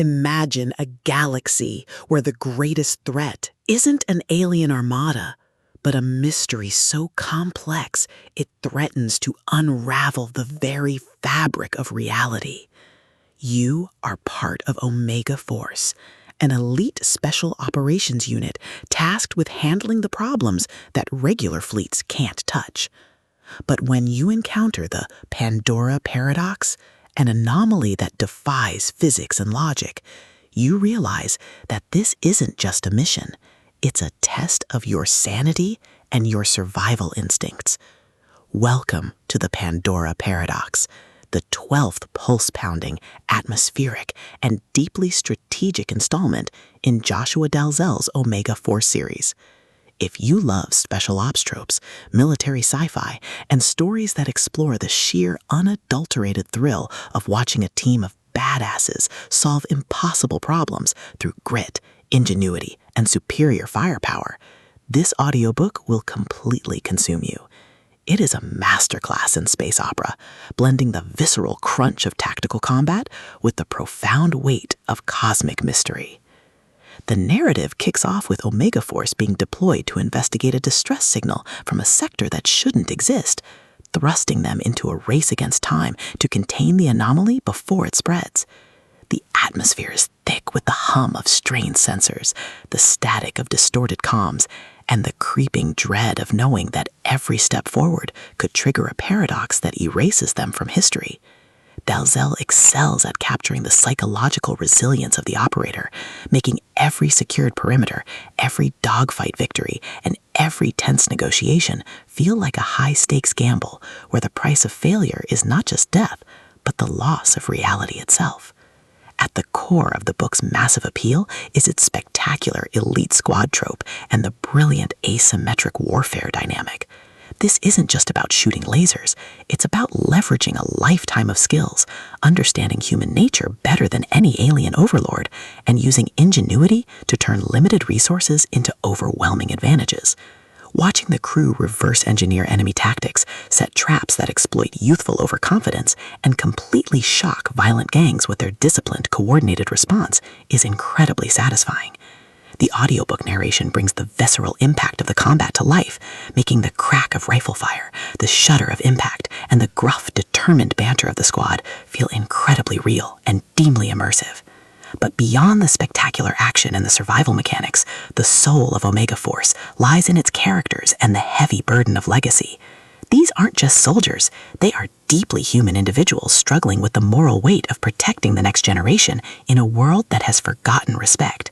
Imagine a galaxy where the greatest threat isn't an alien armada, but a mystery so complex it threatens to unravel the very fabric of reality. You are part of Omega Force, an elite special operations unit tasked with handling the problems that regular fleets can't touch. But when you encounter the Pandora Paradox, an anomaly that defies physics and logic, you realize that this isn't just a mission. It's a test of your sanity and your survival instincts. Welcome to the Pandora Paradox, the 12th pulse-pounding, atmospheric, and deeply strategic installment in Joshua Dalzelle's Omega Force series. If you love special ops tropes, military sci-fi, and stories that explore the sheer, unadulterated thrill of watching a team of badasses solve impossible problems through grit, ingenuity, and superior firepower, this audiobook will completely consume you. It is a masterclass in space opera, blending the visceral crunch of tactical combat with the profound weight of cosmic mystery. The narrative kicks off with Omega Force being deployed to investigate a distress signal from a sector that shouldn't exist, thrusting them into a race against time to contain the anomaly before it spreads. The atmosphere is thick with the hum of strained sensors, the static of distorted comms, and the creeping dread of knowing that every step forward could trigger a paradox that erases them from history. Dalzelle excels at capturing the psychological resilience of the operator, making every secured perimeter, every dogfight victory, and every tense negotiation feel like a high-stakes gamble where the price of failure is not just death, but the loss of reality itself. At the core of the book's massive appeal is its spectacular elite squad trope and the brilliant asymmetric warfare dynamic. This isn't just about shooting lasers, it's about leveraging a lifetime of skills, understanding human nature better than any alien overlord, and using ingenuity to turn limited resources into overwhelming advantages. Watching the crew reverse engineer enemy tactics, set traps that exploit youthful overconfidence, and completely shock violent gangs with their disciplined, coordinated response is incredibly satisfying. The audiobook narration brings the visceral impact of the combat to life, making the crack of rifle fire, the shudder of impact, and the gruff, determined banter of the squad feel incredibly real and deeply immersive. But beyond the spectacular action and the survival mechanics, the soul of Omega Force lies in its characters and the heavy burden of legacy. These aren't just soldiers, they are deeply human individuals struggling with the moral weight of protecting the next generation in a world that has forgotten respect.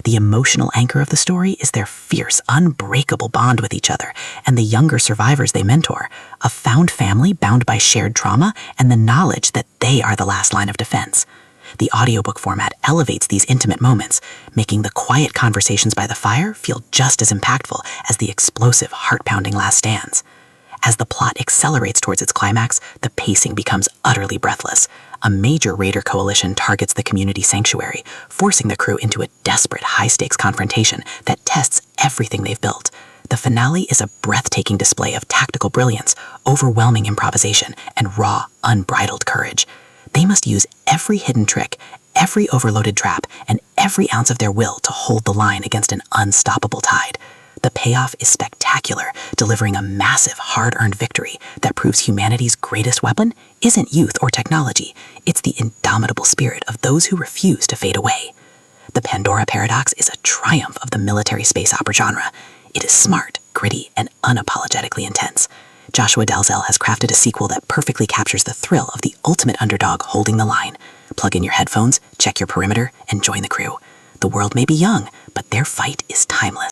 The emotional anchor of the story is their fierce, unbreakable bond with each other and the younger survivors they mentor, a found family bound by shared trauma and the knowledge that they are the last line of defense. The audiobook format elevates these intimate moments, making the quiet conversations by the fire feel just as impactful as the explosive, heart-pounding last stands. As the plot accelerates towards its climax, the pacing becomes utterly breathless. A major raider coalition targets the community sanctuary, forcing the crew into a desperate high-stakes confrontation that tests everything they've built. The finale is a breathtaking display of tactical brilliance, overwhelming improvisation, and raw, unbridled courage. They must use every hidden trick, every overloaded trap, and every ounce of their will to hold the line against an unstoppable tide. The payoff is spectacular, delivering a massive, hard-earned victory that proves humanity's greatest weapon isn't youth or technology, it's the indomitable spirit of those who refuse to fade away. The Pandora Paradox is a triumph of the military space opera genre. It is smart, gritty, and unapologetically intense. Joshua Dalzelle has crafted a sequel that perfectly captures the thrill of the ultimate underdog holding the line. Plug in your headphones, check your perimeter, and join the crew. The world may be young, but their fight is timeless.